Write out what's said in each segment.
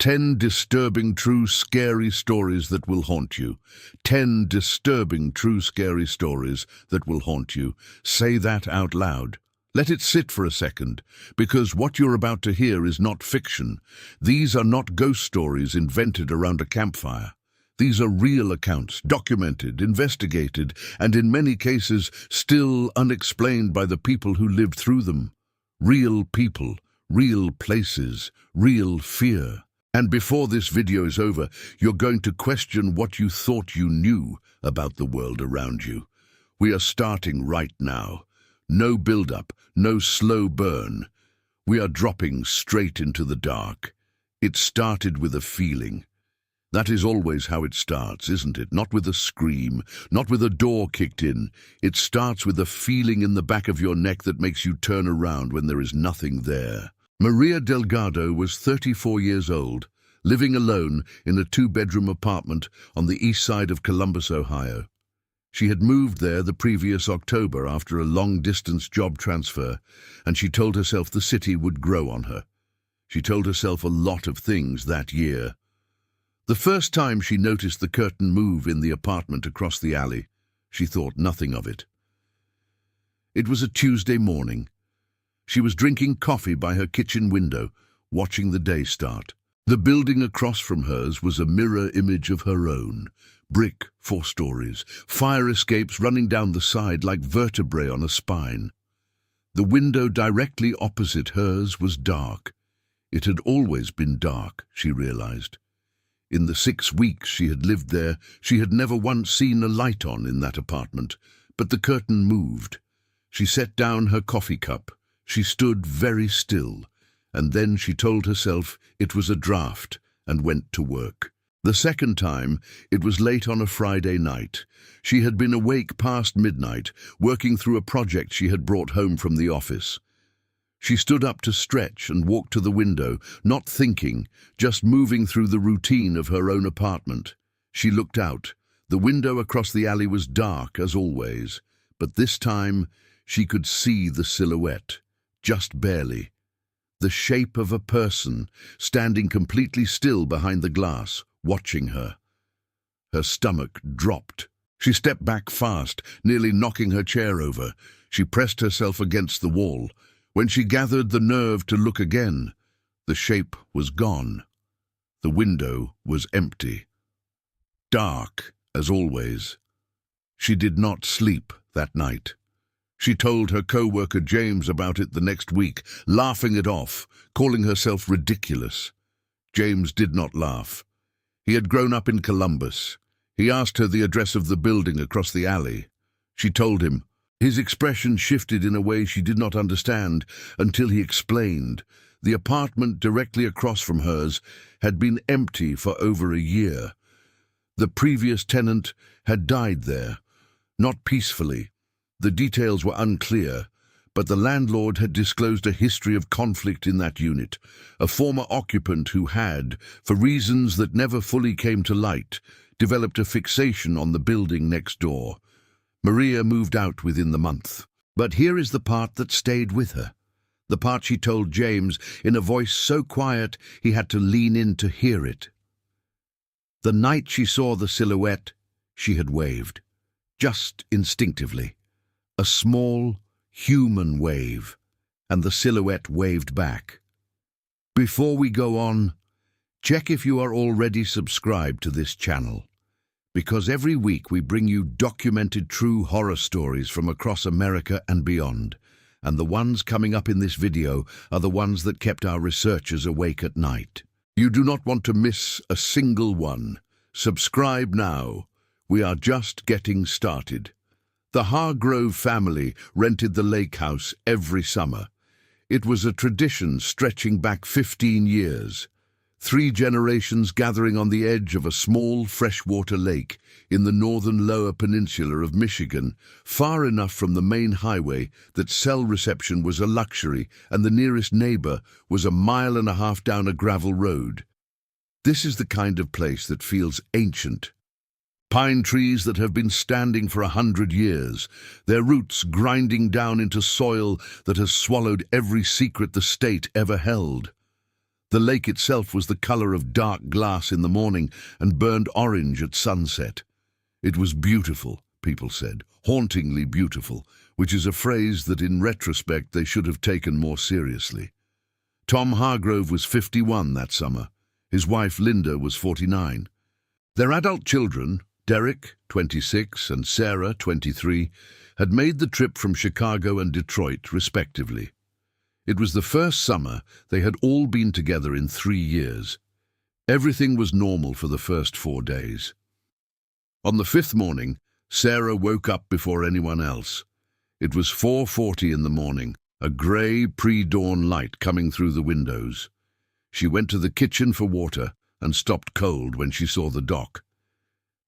10 disturbing, true, scary stories that will haunt you. 10 disturbing, true, scary stories that will haunt you. Say that out loud. Let it sit for a second, because what you're about to hear is not fiction. These are not ghost stories invented around a campfire. These are real accounts, documented, investigated, and in many cases still unexplained by the people who lived through them. Real people, real places, real fear. And before this video is over, you're going to question what you thought you knew about the world around you. We are starting right now. No build-up, no slow burn. We are dropping straight into the dark. It started with a feeling. That is always how it starts, isn't it? Not with a scream, not with a door kicked in. It starts with a feeling in the back of your neck that makes you turn around when there is nothing there. Maria Delgado was 34 years old, living alone in a 2-bedroom apartment on the east side of Columbus, Ohio. She had moved there the previous October after a long-distance job transfer, and she told herself the city would grow on her. She told herself a lot of things that year. The first time she noticed the curtain move in the apartment across the alley, she thought nothing of it. It was a Tuesday morning. She was drinking coffee by her kitchen window, watching the day start. The building across from hers was a mirror image of her own. Brick, 4 stories, fire escapes running down the side like vertebrae on a spine. The window directly opposite hers was dark. It had always been dark, she realized. In the 6 weeks she had lived there, she had never once seen a light on in that apartment, but the curtain moved. She set down her coffee cup. She stood very still, and then she told herself it was a draft and went to work. The second time, it was late on a Friday night. She had been awake past midnight, working through a project she had brought home from the office. She stood up to stretch and walked to the window, not thinking, just moving through the routine of her own apartment. She looked out. The window across the alley was dark, as always, but this time she could see the silhouette. Just barely. The shape of a person standing completely still behind the glass, watching her. Her stomach dropped. She stepped back fast, nearly knocking her chair over. She pressed herself against the wall. When she gathered the nerve to look again, the shape was gone. The window was empty. Dark, as always. She did not sleep that night. She told her co-worker James about it the next week, laughing it off, calling herself ridiculous. James did not laugh. He had grown up in Columbus. He asked her the address of the building across the alley. She told him. His expression shifted in a way she did not understand until he explained. The apartment directly across from hers had been empty for over a year. The previous tenant had died there, not peacefully. The details were unclear, but the landlord had disclosed a history of conflict in that unit, a former occupant who had, for reasons that never fully came to light, developed a fixation on the building next door. Maria moved out within the month. But here is the part that stayed with her. The part she told James in a voice so quiet he had to lean in to hear it. The night she saw the silhouette, she had waved, just instinctively. A small, human wave, and the silhouette waved back. Before we go on, check if you are already subscribed to this channel, because every week we bring you documented true horror stories from across America and beyond, and the ones coming up in this video are the ones that kept our researchers awake at night. You do not want to miss a single one. Subscribe now. We are just getting started. The Hargrove family rented the lake house every summer. It was a tradition stretching back 15 years. 3 generations gathering on the edge of a small freshwater lake in the northern lower peninsula of Michigan, far enough from the main highway that cell reception was a luxury and the nearest neighbor was a 1.5 miles down a gravel road. This is the kind of place that feels ancient. Pine trees that have been standing for 100 years, their roots grinding down into soil that has swallowed every secret the state ever held. The lake itself was the color of dark glass in the morning and burned orange at sunset. It was beautiful, people said, hauntingly beautiful, which is a phrase that in retrospect they should have taken more seriously. Tom Hargrove was 51 that summer. His wife Linda was 49. Their adult children, Derek, 26, and Sarah, 23, had made the trip from Chicago and Detroit, respectively. It was the first summer they had all been together in 3 years. Everything was normal for the first 4 days. On the 5th morning, Sarah woke up before anyone else. It was 4:40 in the morning, a grey pre-dawn light coming through the windows. She went to the kitchen for water and stopped cold when she saw the dock.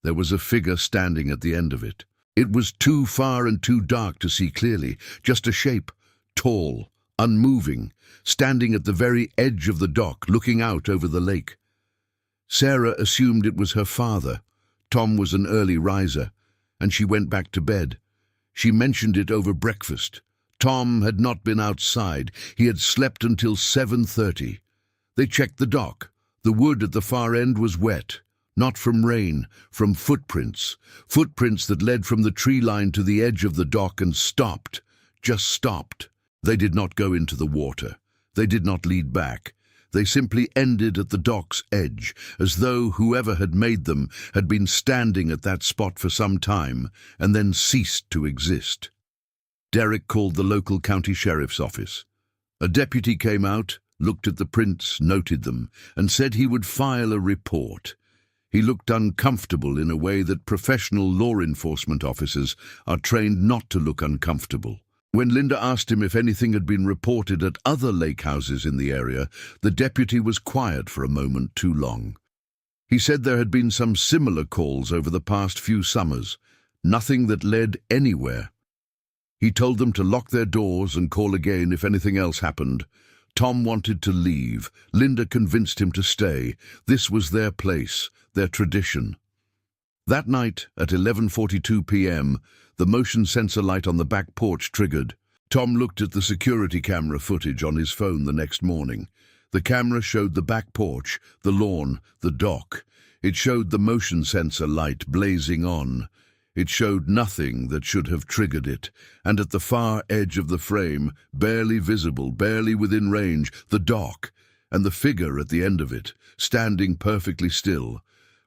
There was a figure standing at the end of it. It was too far and too dark to see clearly, just a shape, tall, unmoving, standing at the very edge of the dock, looking out over the lake. Sarah assumed it was her father. Tom was an early riser, and she went back to bed. She mentioned it over breakfast. Tom had not been outside. He had slept until 7:30. They checked the dock. The wood at the far end was wet. Not from rain, from footprints. Footprints that led from the tree line to the edge of the dock and stopped. Just stopped. They did not go into the water. They did not lead back. They simply ended at the dock's edge, as though whoever had made them had been standing at that spot for some time and then ceased to exist. Derek called the local county sheriff's office. A deputy came out, looked at the prints, noted them, and said he would file a report. He looked uncomfortable in a way that professional law enforcement officers are trained not to look uncomfortable. When Linda asked him if anything had been reported at other lake houses in the area, the deputy was quiet for a moment too long. He said there had been some similar calls over the past few summers, nothing that led anywhere. He told them to lock their doors and call again if anything else happened. Tom wanted to leave. Linda convinced him to stay. This was their place, their tradition. That night, at 11:42 p.m., the motion sensor light on the back porch triggered. Tom looked at the security camera footage on his phone the next morning. The camera showed the back porch, the lawn, the dock. It showed the motion sensor light blazing on. It showed nothing that should have triggered it, and at the far edge of the frame, barely visible, barely within range, the dock, and the figure at the end of it, standing perfectly still,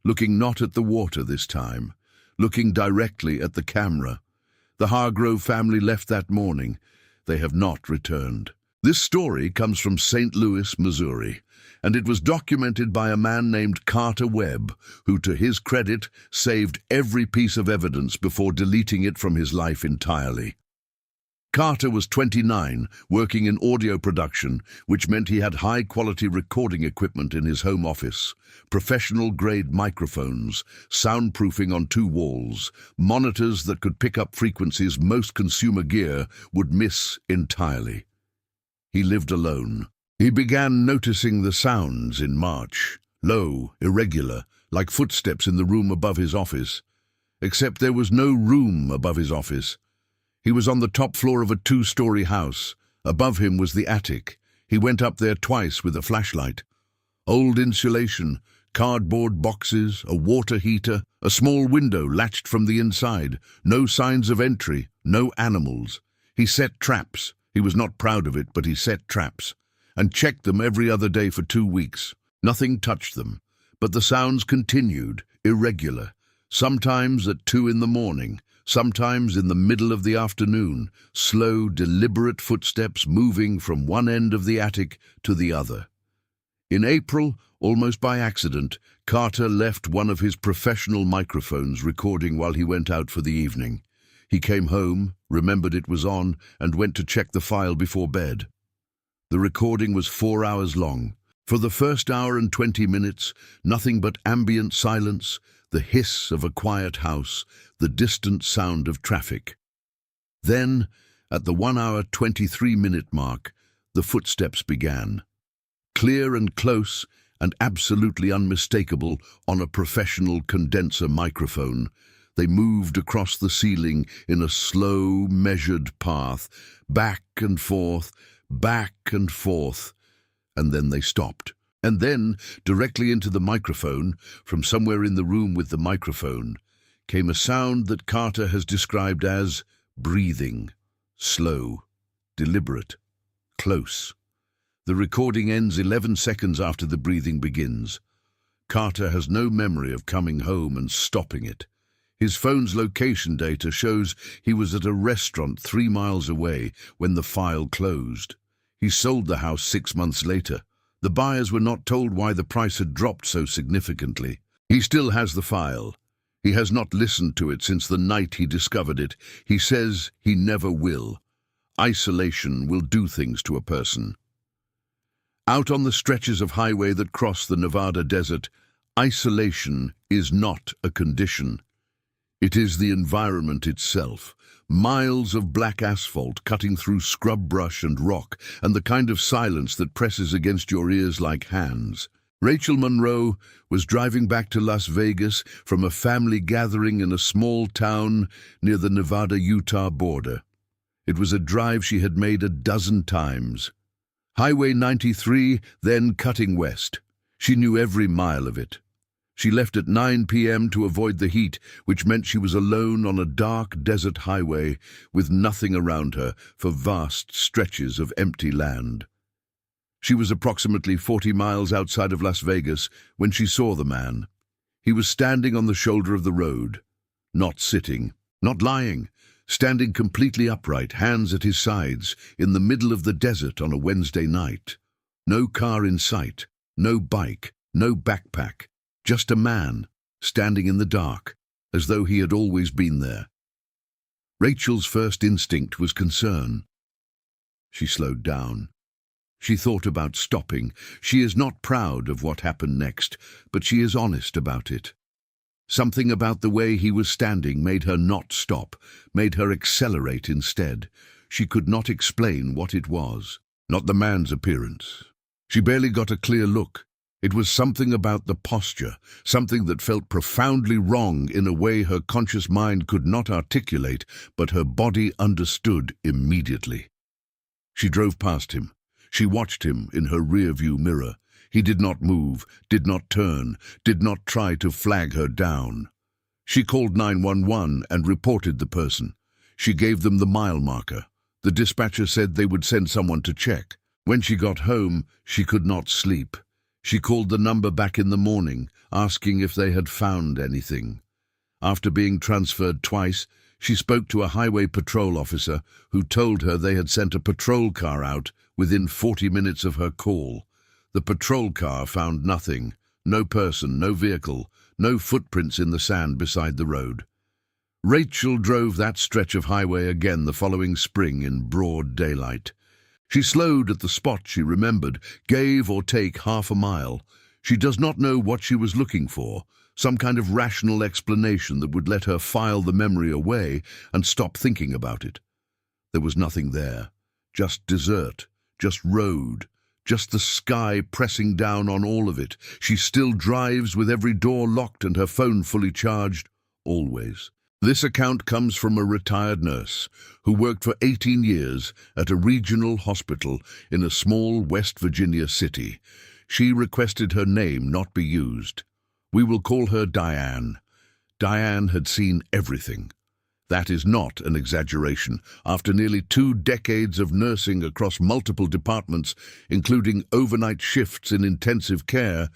looking not at the water this time, looking directly at the camera. The Hargrove family left that morning. They have not returned. This story comes from St. Louis, Missouri, and it was documented by a man named Carter Webb, who, to his credit, saved every piece of evidence before deleting it from his life entirely. Carter was 29, working in audio production, which meant he had high-quality recording equipment in his home office, professional-grade microphones, soundproofing on 2 walls, monitors that could pick up frequencies most consumer gear would miss entirely. He lived alone. He began noticing the sounds in March, low, irregular, like footsteps in the room above his office. Except there was no room above his office. He was on the top floor of a 2-story house. Above him was the attic. He went up there twice with a flashlight. Old insulation, cardboard boxes, a water heater, a small window latched from the inside. No signs of entry, no animals. He set traps. He was not proud of it, but he set traps, and checked them every other day for 2 weeks. Nothing touched them, but the sounds continued, irregular, sometimes at 2 in the morning, sometimes in the middle of the afternoon, slow, deliberate footsteps moving from one end of the attic to the other. In April, almost by accident, Carter left one of his professional microphones recording while he went out for the evening. He came home, remembered it was on, and went to check the file before bed. The recording was 4 hours long. For the first hour and 20 minutes, nothing but ambient silence, the hiss of a quiet house, the distant sound of traffic. Then, at the 1 hour 23-minute mark, the footsteps began. Clear and close and absolutely unmistakable on a professional condenser microphone, they moved across the ceiling in a slow, measured path, back and forth, and then they stopped, And then, directly into the microphone, from somewhere in the room with the microphone, came a sound that Carter has described as breathing, slow, deliberate, close. The recording ends 11 seconds after the breathing begins. Carter has no memory of coming home and stopping it. His phone's location data shows he was at a restaurant 3 miles away when the file closed. He sold the house 6 months later. The buyers were not told why the price had dropped so significantly. He still has the file. He has not listened to it since the night he discovered it. He says he never will. Isolation will do things to a person. Out on the stretches of highway that cross the Nevada desert, isolation is not a condition. It is the environment itself. Miles of black asphalt cutting through scrub brush and rock, and the kind of silence that presses against your ears like hands. Rachel Monroe was driving back to Las Vegas from a family gathering in a small town near the Nevada-Utah border. It was a drive she had made a dozen times. Highway 93, then cutting west. She knew every mile of it. She left at 9 p.m. to avoid the heat, which meant she was alone on a dark desert highway with nothing around her for vast stretches of empty land. She was approximately 40 miles outside of Las Vegas when she saw the man. He was standing on the shoulder of the road, not sitting, not lying, standing completely upright, hands at his sides, in the middle of the desert on a Wednesday night. No car in sight, no bike, no backpack. Just a man, standing in the dark, as though he had always been there. Rachel's first instinct was concern. She slowed down. She thought about stopping. She is not proud of what happened next, but she is honest about it. Something about the way he was standing made her not stop, made her accelerate instead. She could not explain what it was. Not the man's appearance. She barely got a clear look. It was something about the posture, something that felt profoundly wrong in a way her conscious mind could not articulate, but her body understood immediately. She drove past him. She watched him in her rearview mirror. He did not move, did not turn, did not try to flag her down. She called 911 and reported the person. She gave them the mile marker. The dispatcher said they would send someone to check. When she got home, she could not sleep. She called the number back in the morning, asking if they had found anything. After being transferred twice, she spoke to a highway patrol officer who told her they had sent a patrol car out within 40 minutes of her call. The patrol car found nothing, no person, no vehicle, no footprints in the sand beside the road. Rachel drove that stretch of highway again the following spring in broad daylight. She slowed at the spot she remembered, gave or take half a mile. She does not know what she was looking for, some kind of rational explanation that would let her file the memory away and stop thinking about it. There was nothing there, just desert, just road, just the sky pressing down on all of it. She still drives with every door locked and her phone fully charged, always. This account comes from a retired nurse who worked for 18 years at a regional hospital in a small West Virginia city. She requested her name not be used. We will call her Diane. Diane had seen everything. That is not an exaggeration. After nearly 2 decades of nursing across multiple departments, including overnight shifts in intensive care,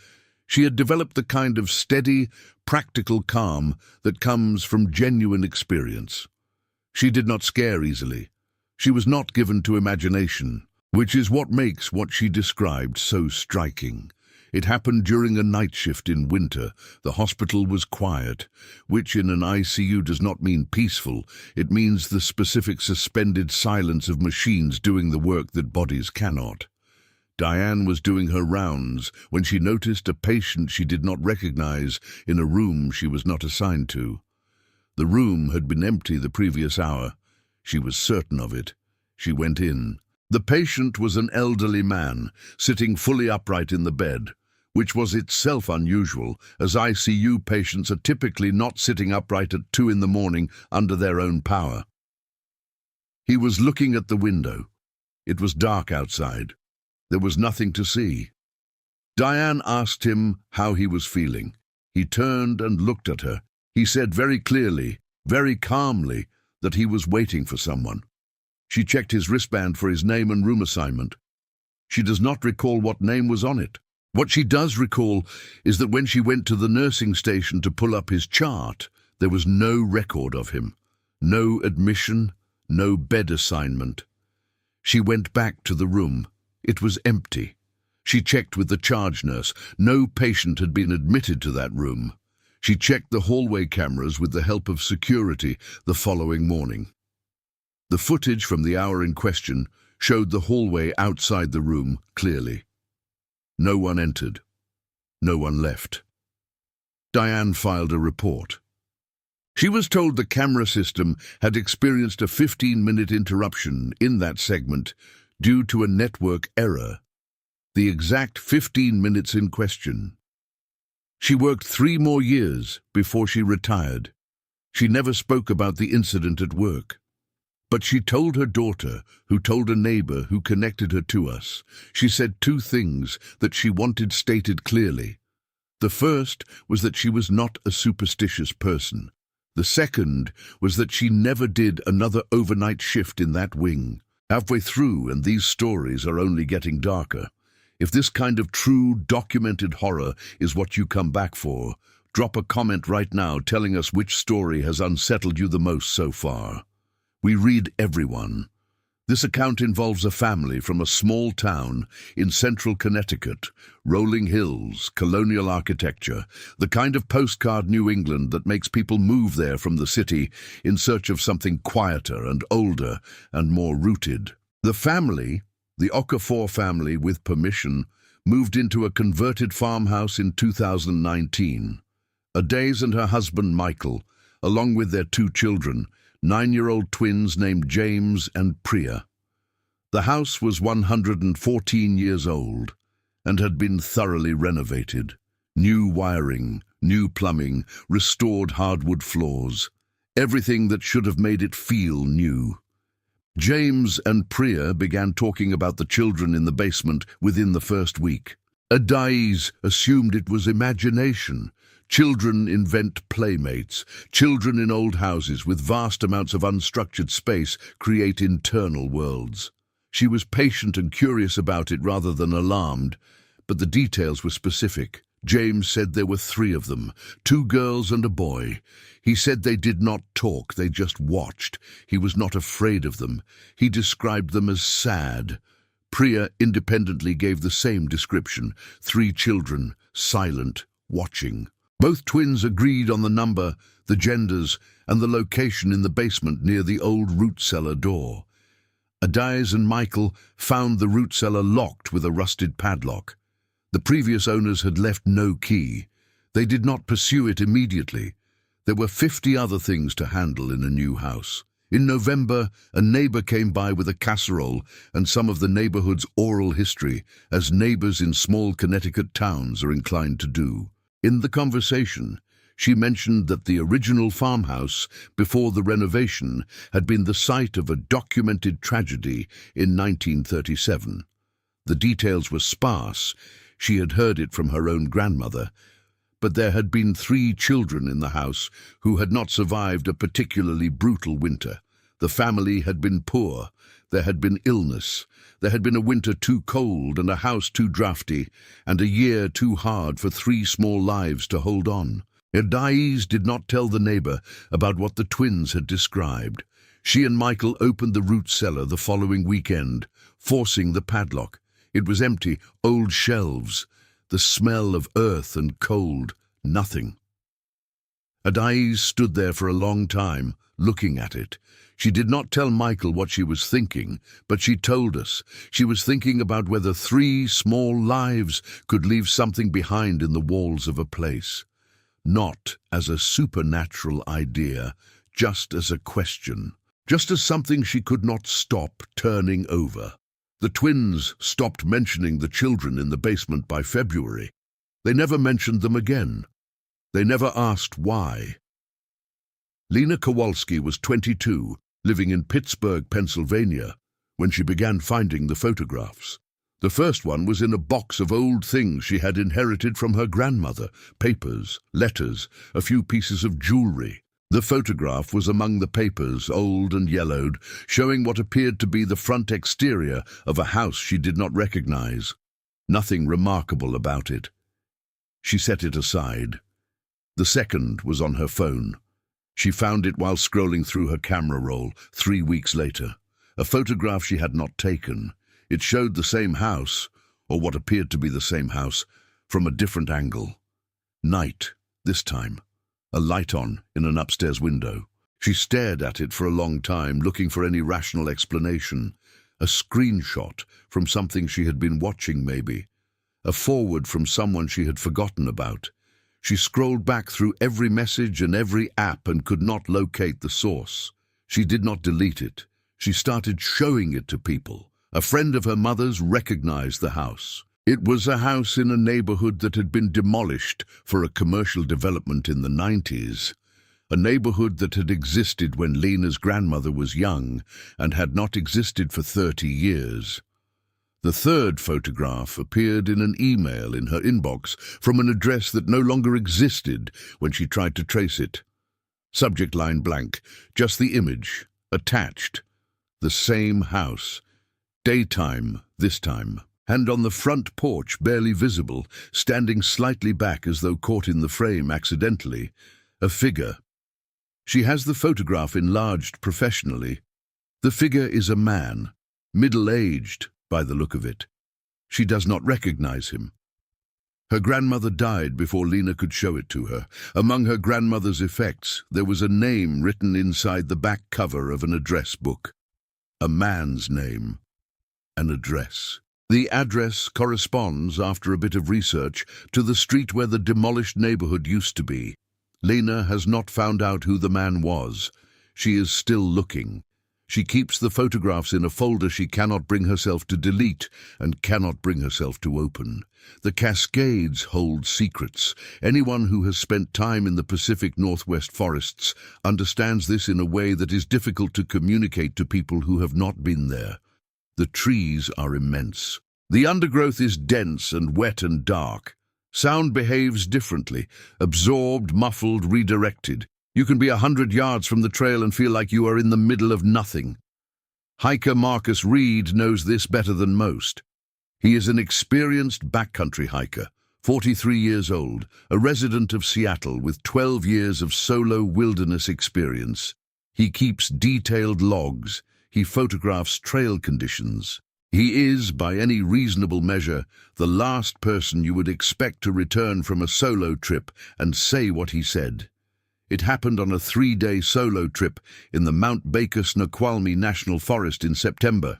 she had developed the kind of steady, practical calm that comes from genuine experience. She did not scare easily. She was not given to imagination, which is what makes what she described so striking. It happened during a night shift in winter. The hospital was quiet, which in an ICU does not mean peaceful. It means the specific suspended silence of machines doing the work that bodies cannot. Diane was doing her rounds when she noticed a patient she did not recognize in a room she was not assigned to. The room had been empty the previous hour. She was certain of it. She went in. The patient was an elderly man, sitting fully upright in the bed, which was itself unusual, as ICU patients are typically not sitting upright at 2 in the morning under their own power. He was looking at the window. It was dark outside. There was nothing to see. Diane asked him how he was feeling. He turned and looked at her. He said very clearly, very calmly, that he was waiting for someone. She checked his wristband for his name and room assignment. She does not recall what name was on it. What she does recall is that when she went to the nursing station to pull up his chart, there was no record of him. No admission, no bed assignment. She went back to the room. It was empty. She checked with the charge nurse. No patient had been admitted to that room. She checked the hallway cameras with the help of security the following morning. The footage from the hour in question showed the hallway outside the room clearly. No one entered. No one left. Diane filed a report. She was told the camera system had experienced a 15-minute interruption in that segment due to a network error. The exact 15 minutes in question. She worked 3 more years before she retired. She never spoke about the incident at work. But she told her daughter, who told a neighbor who connected her to us. She said 2 things that she wanted stated clearly. The first was that she was not a superstitious person. The second was that she never did another overnight shift in that wing. Halfway through, and these stories are only getting darker. If this kind of true, documented horror is what you come back for, drop a comment right now telling us which story has unsettled you the most so far. We read everyone. This account involves a family from a small town in central Connecticut, rolling hills, colonial architecture, the kind of postcard New England that makes people move there from the city in search of something quieter and older and more rooted. The family, the Okafor family with permission, moved into a converted farmhouse in 2019. Adaze and her husband Michael, along with their 2 children, 9-year-old twins named James and Priya. The house was 114 years old and had been thoroughly renovated. New wiring, new plumbing, restored hardwood floors. Everything that should have made it feel new. James and Priya began talking about the children in the basement within the first week. Adaze assumed it was imagination. Children invent playmates. Children in old houses with vast amounts of unstructured space create internal worlds. She was patient and curious about it rather than alarmed, but the details were specific. James said there were 3 of them, 2 girls and a boy. He said they did not talk, they just watched. He was not afraid of them. He described them as sad. Priya independently gave the same description. 3 children, silent, watching. Both twins agreed on the number, the genders, and the location in the basement near the old root cellar door. Adaze and Michael found the root cellar locked with a rusted padlock. The previous owners had left no key. They did not pursue it immediately. There were 50 other things to handle in a new house. In November, a neighbor came by with a casserole and some of the neighborhood's oral history, as neighbors in small Connecticut towns are inclined to do. In the conversation, she mentioned that the original farmhouse, before the renovation, had been the site of a documented tragedy in 1937. The details were sparse. She had heard it from her own grandmother. But there had been 3 children in the house who had not survived a particularly brutal winter. The family had been poor. There had been illness. There had been a winter too cold and a house too drafty, and a year too hard for 3 small lives to hold on. Adaze did not tell the neighbor about what the twins had described. She and Michael opened the root cellar the following weekend, forcing the padlock. It was empty, old shelves, the smell of earth and cold, nothing. Adaze stood there for a long time, looking at it. She did not tell Michael what she was thinking, but she told us. She was thinking about whether 3 small lives could leave something behind in the walls of a place. Not as a supernatural idea, just as a question. Just as something she could not stop turning over. The twins stopped mentioning the children in the basement by February. They never mentioned them again. They never asked why. Lena Kowalski was 22, living in Pittsburgh, Pennsylvania, when she began finding the photographs. The first one was in a box of old things she had inherited from her grandmother: papers, letters, a few pieces of jewelry. The photograph was among the papers, old and yellowed, showing what appeared to be the front exterior of a house she did not recognize. Nothing remarkable about it. She set it aside. The second was on her phone. She found it while scrolling through her camera roll 3 weeks later. A photograph she had not taken. It showed the same house, or what appeared to be the same house, from a different angle. Night, this time. A light on in an upstairs window. She stared at it for a long time, looking for any rational explanation. A screenshot from something she had been watching, maybe. A forward from someone she had forgotten about. She scrolled back through every message and every app and could not locate the source. She did not delete it. She started showing it to people. A friend of her mother's recognized the house. It was a house in a neighborhood that had been demolished for a commercial development in the 90s. A neighborhood that had existed when Lena's grandmother was young and had not existed for 30 years. The third photograph appeared in an email in her inbox from an address that no longer existed when she tried to trace it. Subject line blank, just the image, attached. The same house. Daytime, this time. And on the front porch, barely visible, standing slightly back as though caught in the frame accidentally, a figure. She has the photograph enlarged professionally. The figure is a man, middle-aged by the look of it. She does not recognize him. Her grandmother died before Lena could show it to her. Among her grandmother's effects, there was a name written inside the back cover of an address book. A man's name. An address. The address corresponds, after a bit of research, to the street where the demolished neighborhood used to be. Lena has not found out who the man was. She is still looking. She keeps the photographs in a folder she cannot bring herself to delete and cannot bring herself to open. The Cascades hold secrets. Anyone who has spent time in the Pacific Northwest forests understands this in a way that is difficult to communicate to people who have not been there. The trees are immense. The undergrowth is dense and wet and dark. Sound behaves differently, absorbed, muffled, redirected. You can be 100 yards from the trail and feel like you are in the middle of nothing. Hiker Marcus Reed knows this better than most. He is an experienced backcountry hiker, 43 years old, a resident of Seattle with 12 years of solo wilderness experience. He keeps detailed logs. He photographs trail conditions. He is, by any reasonable measure, the last person you would expect to return from a solo trip and say what he said. It happened on a 3-day solo trip in the Mount Baker Snoqualmie National Forest in September.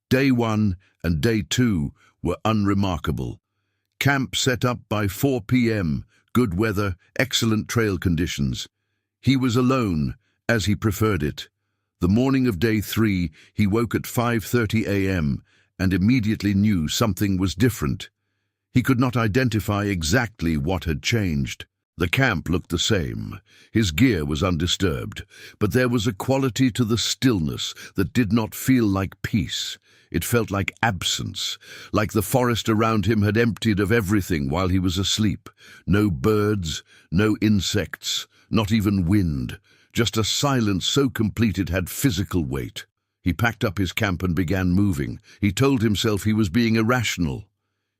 Day 1 and Day 2 were unremarkable. Camp set up by 4 p.m., good weather, excellent trail conditions. He was alone, as he preferred it. The morning of Day 3, he woke at 5:30 a.m. and immediately knew something was different. He could not identify exactly what had changed. The camp looked the same. His gear was undisturbed, but there was a quality to the stillness that did not feel like peace. It felt like absence, like the forest around him had emptied of everything while he was asleep. No birds, no insects, not even wind. Just a silence so complete it had physical weight. He packed up his camp and began moving. He told himself he was being irrational.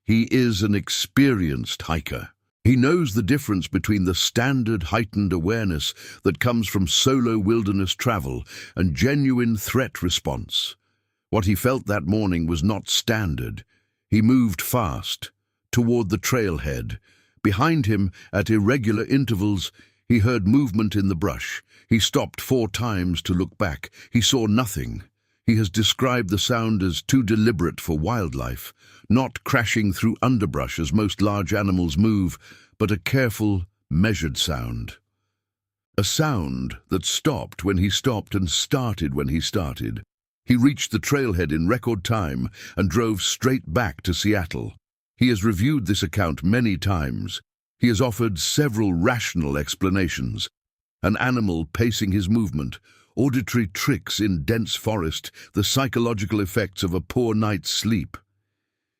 He is an experienced hiker. He knows the difference between the standard heightened awareness that comes from solo wilderness travel and genuine threat response. What he felt that morning was not standard. He moved fast, toward the trailhead. Behind him, at irregular intervals, he heard movement in the brush. He stopped 4 times to look back. He saw nothing. He has described the sound as too deliberate for wildlife, not crashing through underbrush as most large animals move, but a careful, measured sound. A sound that stopped when he stopped and started when he started. He reached the trailhead in record time and drove straight back to Seattle. He has reviewed this account many times. He has offered several rational explanations. An animal pacing his movement, auditory tricks in dense forest, the psychological effects of a poor night's sleep.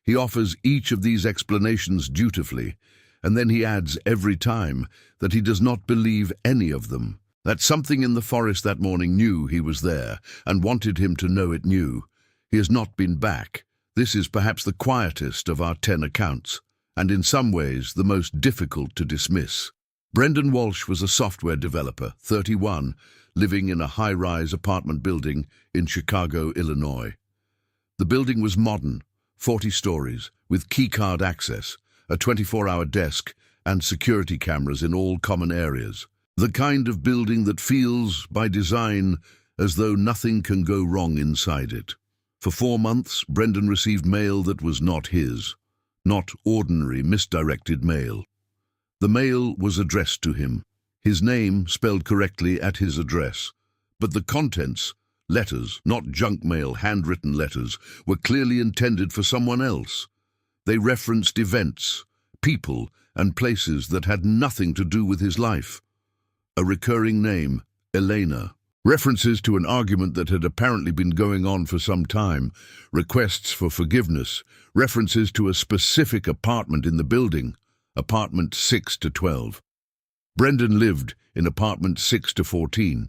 He offers each of these explanations dutifully, and then he adds every time that he does not believe any of them. That something in the forest that morning knew he was there and wanted him to know it knew. He has not been back. This is perhaps the quietest of our 10 accounts, and in some ways the most difficult to dismiss. Brendan Walsh was a software developer, 31, living in a high-rise apartment building in Chicago, Illinois. The building was modern, 40 stories, with keycard access, a 24-hour desk, and security cameras in all common areas. The kind of building that feels, by design, as though nothing can go wrong inside it. For 4 months, Brendan received mail that was not his, not ordinary misdirected mail. The mail was addressed to him, his name spelled correctly at his address, but the contents, letters, not junk mail, handwritten letters, were clearly intended for someone else. They referenced events, people, and places that had nothing to do with his life. A recurring name, Elena. References to an argument that had apparently been going on for some time. Requests for forgiveness. References to a specific apartment in the building. Apartment 6 to 12. Brendan lived in apartment 6 to 14.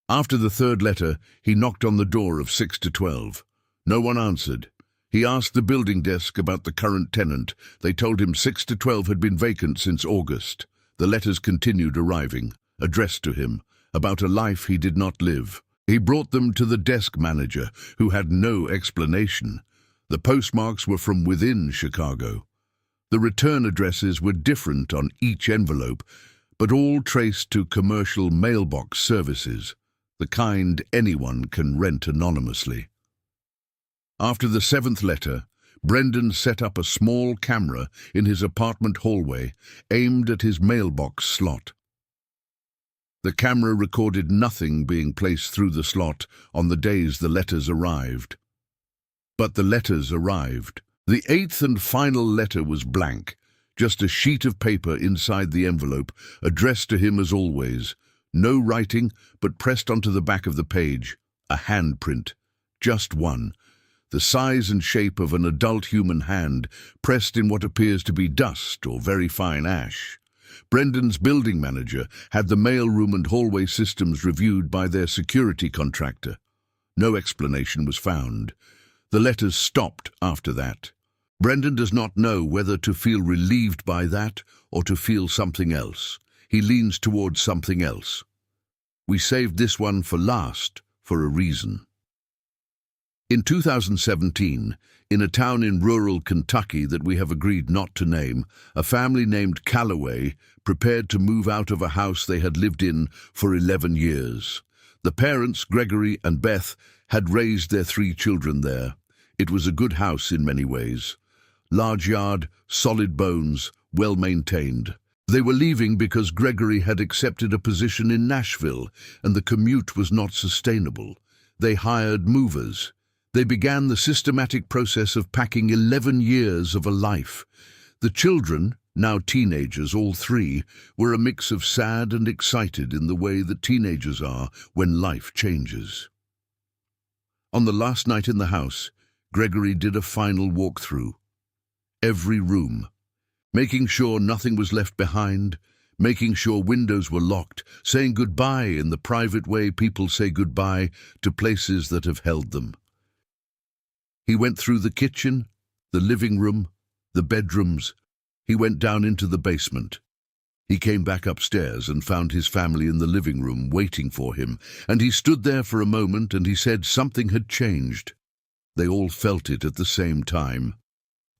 After the third letter, he knocked on the door of 6 to 12. No one answered. He asked the building desk about the current tenant. They told him 6 to 12 had been vacant since August. The letters continued arriving, addressed to him, about a life he did not live. He brought them to the desk manager, who had no explanation. The postmarks were from within Chicago. The return addresses were different on each envelope, but all traced to commercial mailbox services, the kind anyone can rent anonymously. After the 7th letter, Brendan set up a small camera in his apartment hallway, aimed at his mailbox slot. The camera recorded nothing being placed through the slot on the days the letters arrived. But the letters arrived. The 8th and final letter was blank, just a sheet of paper inside the envelope, addressed to him as always. No writing, but pressed onto the back of the page, a handprint, just one, the size and shape of an adult human hand, pressed in what appears to be dust or very fine ash. Brendan's building manager had the mailroom and hallway systems reviewed by their security contractor. No explanation was found. The letters stopped after that. Brendan does not know whether to feel relieved by that or to feel something else. He leans towards something else. We saved this one for last for a reason. In 2017, in a town in rural Kentucky that we have agreed not to name, a family named Calloway prepared to move out of a house they had lived in for 11 years. The parents, Gregory and Beth, had raised their 3 children there. It was a good house in many ways. Large yard, solid bones, well maintained. They were leaving because Gregory had accepted a position in Nashville and the commute was not sustainable. They hired movers. They began the systematic process of packing 11 years of a life. The children, now teenagers, all 3, were a mix of sad and excited in the way that teenagers are when life changes. On the last night in the house, Gregory did a final walkthrough. Every room, making sure nothing was left behind, making sure windows were locked, saying goodbye in the private way people say goodbye to places that have held them. He went through the kitchen, the living room, the bedrooms. He went down into the basement. He came back upstairs and found his family in the living room waiting for him, and he stood there for a moment and he said something had changed. They all felt it at the same time.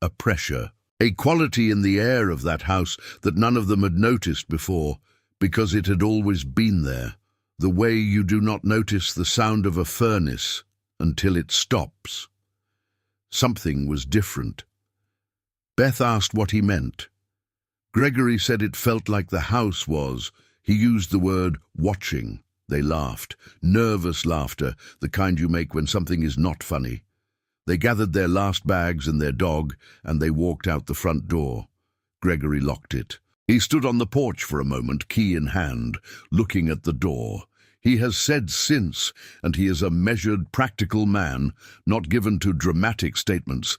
A pressure, a quality in the air of that house that none of them had noticed before, because it had always been there, the way you do not notice the sound of a furnace until it stops. Something was different. Beth asked what he meant. Gregory said it felt like the house was. He used the word watching. They laughed, nervous laughter, the kind you make when something is not funny. They gathered their last bags and their dog, and they walked out the front door. Gregory locked it. He stood on the porch for a moment, key in hand, looking at the door. He has said since, and he is a measured, practical man, not given to dramatic statements,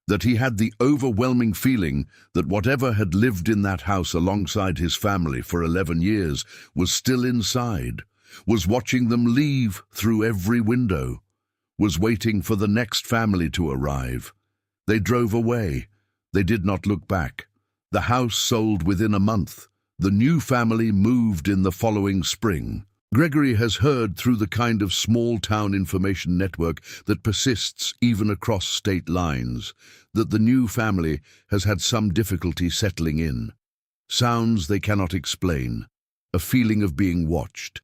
that he had the overwhelming feeling that whatever had lived in that house alongside his family for 11 years was still inside, was watching them leave through every window, was waiting for the next family to arrive. They drove away. They did not look back. The house sold within a month. The new family moved in the following spring. Gregory has heard through the kind of small-town information network that persists even across state lines that the new family has had some difficulty settling in. Sounds they cannot explain, a feeling of being watched.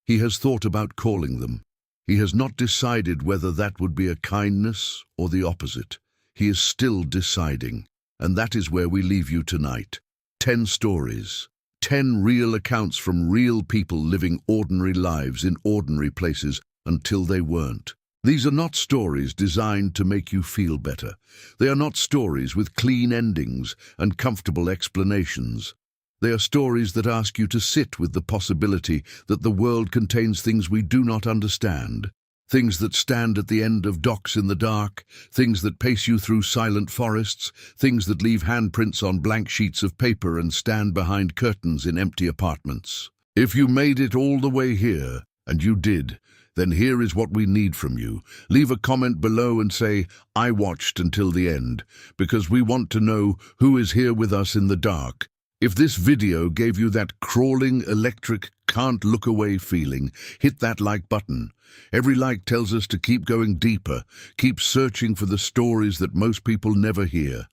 He has thought about calling them. He has not decided whether that would be a kindness or the opposite. He is still deciding, and that is where we leave you tonight. 10 stories. 10 real accounts from real people living ordinary lives in ordinary places until they weren't. These are not stories designed to make you feel better. They are not stories with clean endings and comfortable explanations. They are stories that ask you to sit with the possibility that the world contains things we do not understand. Things that stand at the end of docks in the dark, things that pace you through silent forests, things that leave handprints on blank sheets of paper and stand behind curtains in empty apartments. If you made it all the way here, and you did, then here is what we need from you. Leave a comment below and say, "I watched until the end," because we want to know who is here with us in the dark. If this video gave you that crawling, electric, can't look away feeling, hit that like button. Every like tells us to keep going deeper, keep searching for the stories that most people never hear.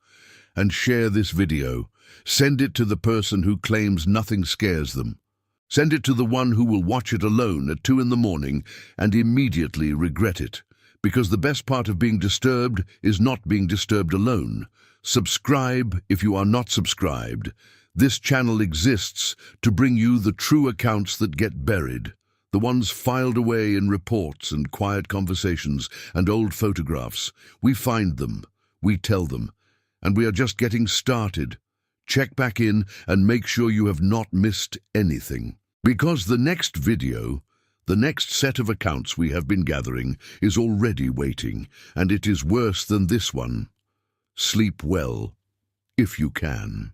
And share this video. Send it to the person who claims nothing scares them. Send it to the one who will watch it alone at 2 in the morning and immediately regret it. Because the best part of being disturbed is not being disturbed alone. Subscribe if you are not subscribed. This channel exists to bring you the true accounts that get buried, the ones filed away in reports and quiet conversations and old photographs. We find them, we tell them, and we are just getting started. Check back in and make sure you have not missed anything. Because the next video, the next set of accounts we have been gathering, is already waiting, and it is worse than this one. Sleep well, if you can.